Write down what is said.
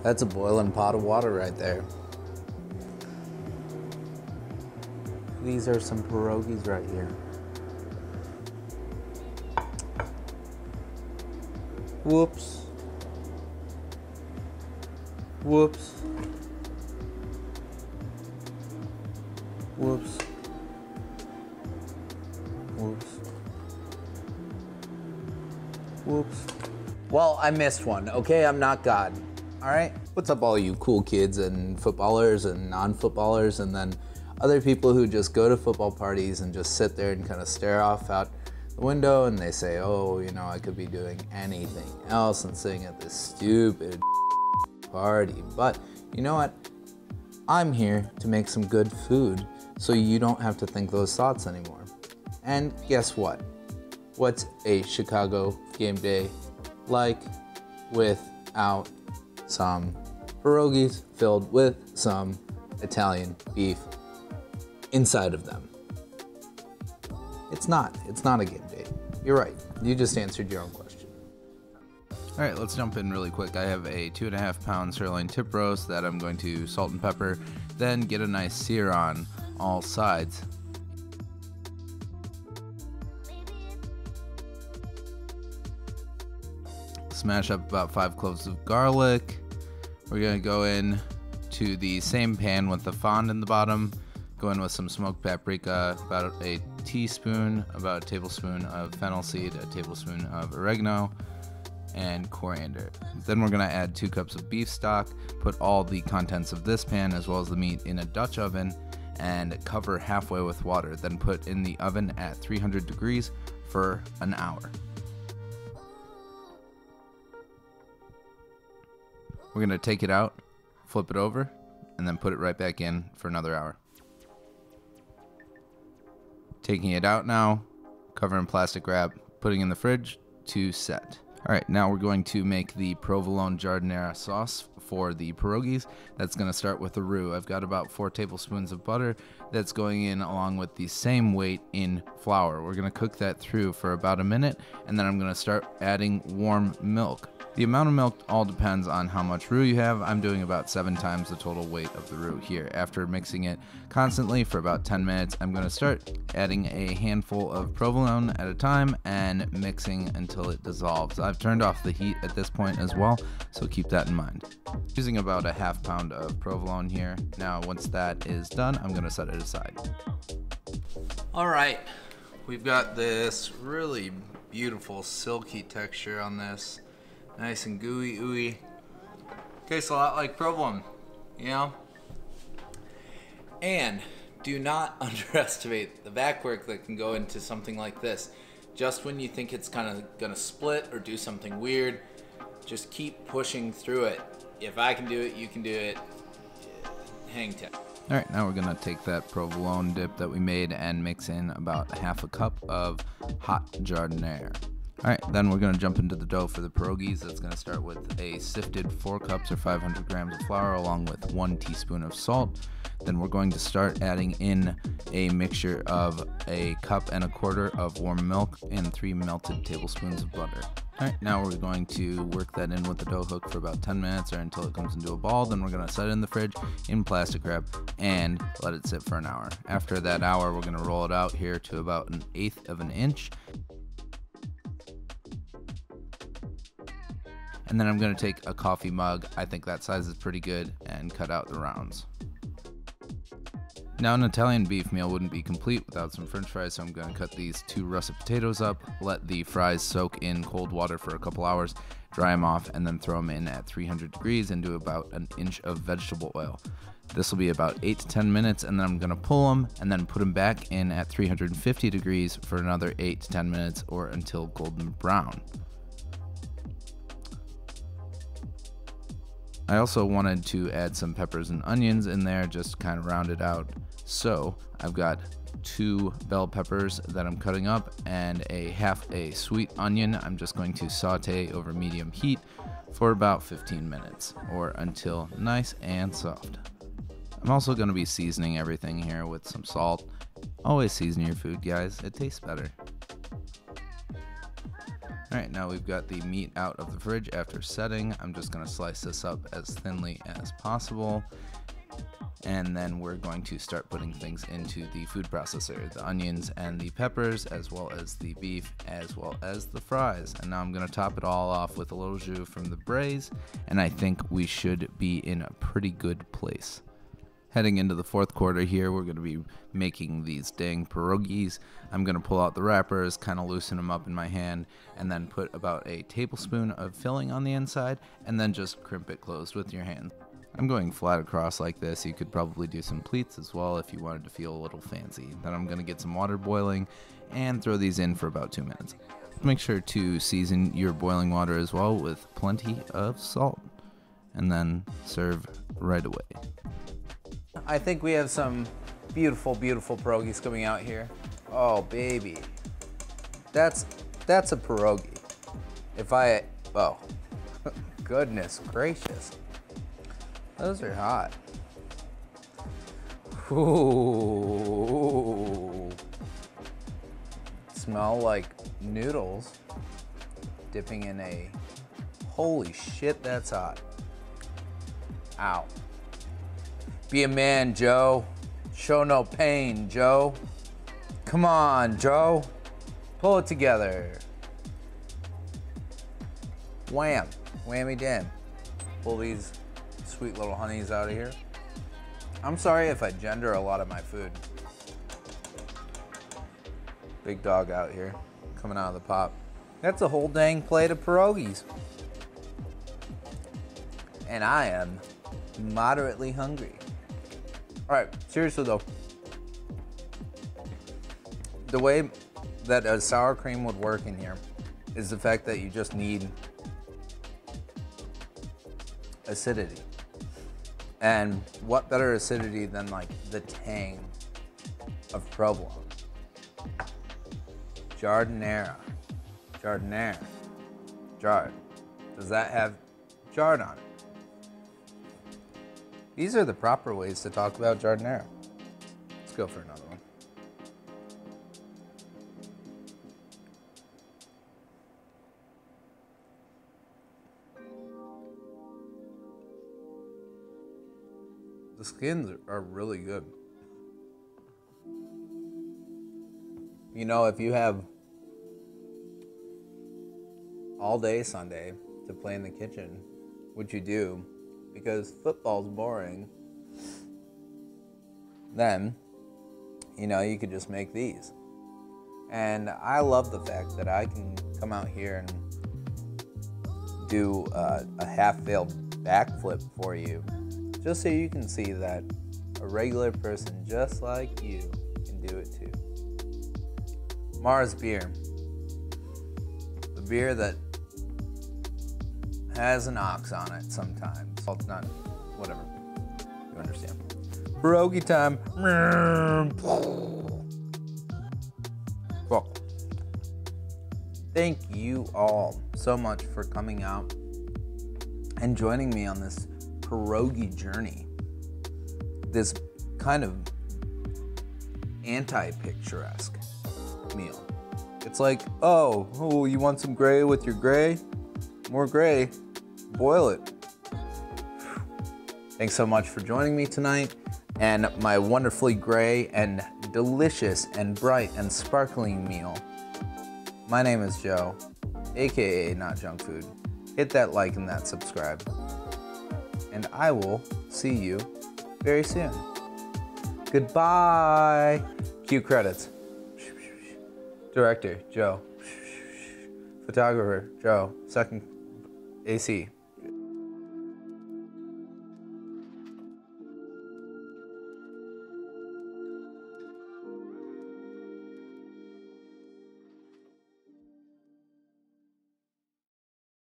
That's a boiling pot of water right there. These are some pierogis right here. Whoops. Whoops. Whoops. Whoops. Whoops. Well, I missed one, okay? I'm not God, all right? What's up, all you cool kids and footballers and non-footballers, and then other people who just go to football parties and just sit there and kind of stare off out the window and they say, oh, you know, I could be doing anything else and sitting at this stupid party. But you know what? I'm here to make some good food so you don't have to think those thoughts anymore. And guess what? What's a Chicago game day like without some pierogis filled with some Italian beef inside of them? It's not a game day. You're right, you just answered your own question. All right, let's jump in really quick. I have a 2.5 pound sirloin tip roast that I'm going to salt and pepper, then get a nice sear on all sides. Smash up about 5 cloves of garlic. We're gonna go in to the same pan with the fond in the bottom. Go in with some smoked paprika, about a teaspoon, about a tablespoon of fennel seed, a tablespoon of oregano, and coriander. Then we're gonna add 2 cups of beef stock, put all the contents of this pan as well as the meat in a Dutch oven and cover halfway with water. Then put in the oven at 300 degrees for an hour. We're gonna take it out, flip it over, and then put it right back in for another hour. Taking it out now, cover in plastic wrap, putting in the fridge to set. All right, now we're going to make the provolone giardiniera sauce for the pierogis. That's gonna start with the roux. I've got about 4 tablespoons of butter that's going in along with the same weight in flour. We're gonna cook that through for about a minute, and then I'm gonna start adding warm milk. The amount of milk all depends on how much roux you have. I'm doing about 7 times the total weight of the roux here. After mixing it constantly for about 10 minutes, I'm going to start adding a handful of provolone at a time and mixing until it dissolves. I've turned off the heat at this point as well, so keep that in mind. Using about a half pound of provolone here. Now, once that is done, I'm going to set it aside. All right, we've got this really beautiful silky texture on this. Nice and gooey, ooey. Tastes a lot like provolone, you know? And do not underestimate the back work that can go into something like this. Just when you think it's kind of gonna split or do something weird, just keep pushing through it. If I can do it, you can do it. Hang tight. All right, now we're gonna take that provolone dip that we made and mix in about half a cup of hot giardiniera. All right, then we're gonna jump into the dough for the pierogis. That's gonna start with a sifted 4 cups or 500 grams of flour along with 1 teaspoon of salt. Then we're going to start adding in a mixture of 1.25 cups of warm milk and 3 melted tablespoons of butter. All right, now we're going to work that in with the dough hook for about 10 minutes or until it comes into a ball. Then we're gonna set it in the fridge in plastic wrap and let it sit for an hour. After that hour, we're gonna roll it out here to about 1/8 of an inch. And then I'm going to take a coffee mug, I think that size is pretty good, and cut out the rounds. Now an Italian beef meal wouldn't be complete without some french fries, so I'm going to cut these 2 russet potatoes up, let the fries soak in cold water for a couple hours, dry them off, and then throw them in at 300 degrees into about 1 inch of vegetable oil. This will be about 8 to 10 minutes, and then I'm going to pull them and then put them back in at 350 degrees for another 8 to 10 minutes or until golden brown. I also wanted to add some peppers and onions in there, just kind of round it out. So I've got 2 bell peppers that I'm cutting up and half a sweet onion. I'm just going to saute over medium heat for about 15 minutes or until nice and soft. I'm also going to be seasoning everything here with some salt. Always season your food, guys. It tastes better. All right, now we've got the meat out of the fridge after setting. I'm just gonna slice this up as thinly as possible. And then we're going to start putting things into the food processor, the onions and the peppers, as well as the beef, as well as the fries. And now I'm gonna top it all off with a little jus from the braise, and I think we should be in a pretty good place. Heading into the fourth quarter here, we're going to be making these dang pierogis. I'm going to pull out the wrappers, kind of loosen them up in my hand, and then put about a tablespoon of filling on the inside, and then just crimp it closed with your hand. I'm going flat across like this. You could probably do some pleats as well if you wanted to feel a little fancy. Then I'm going to get some water boiling and throw these in for about 2 minutes. Make sure to season your boiling water as well with plenty of salt, and then serve right away. I think we have some beautiful, beautiful pierogis coming out here. Oh, baby. That's a pierogi. Oh, goodness gracious. Those are hot. Ooh. Smell like noodles dipping in a, holy shit, that's hot. Ow. Be a man, Joe. Show no pain, Joe. Come on, Joe. Pull it together. Wham. Whammy damn. Pull these sweet little honeys out of here. I'm sorry if I gender a lot of my food. Big dog out here, coming out of the pot. That's a whole dang plate of pierogis. And I am moderately hungry. All right, seriously though, the way that a sour cream would work in here is the fact that you just need acidity. And what better acidity than like the tang of provolone? Giardinera. Giard. Does that have Giard on it? These are the proper ways to talk about giardinera. Let's go for another one. The skins are really good. You know, if you have all day Sunday to play in the kitchen, which you do, because football's boring, then, you know, you could just make these. And I love the fact that I can come out here and do a half-failed backflip for you, just so you can see that a regular person just like you can do it too. Mars beer. The beer that has an ox on it sometimes. Well, not, whatever. You understand. Pierogi time. Well, thank you all so much for coming out and joining me on this pierogi journey. This kind of anti-picturesque meal. It's like, oh, you want some gray with your gray? More gray, boil it. Thanks so much for joining me tonight and my wonderfully gray and delicious and bright and sparkling meal. My name is Joe, aka Not Junk Food. Hit that like and that subscribe. And I will see you very soon. Goodbye. Cue credits. Director, Joe. Photographer, Joe. Second AC.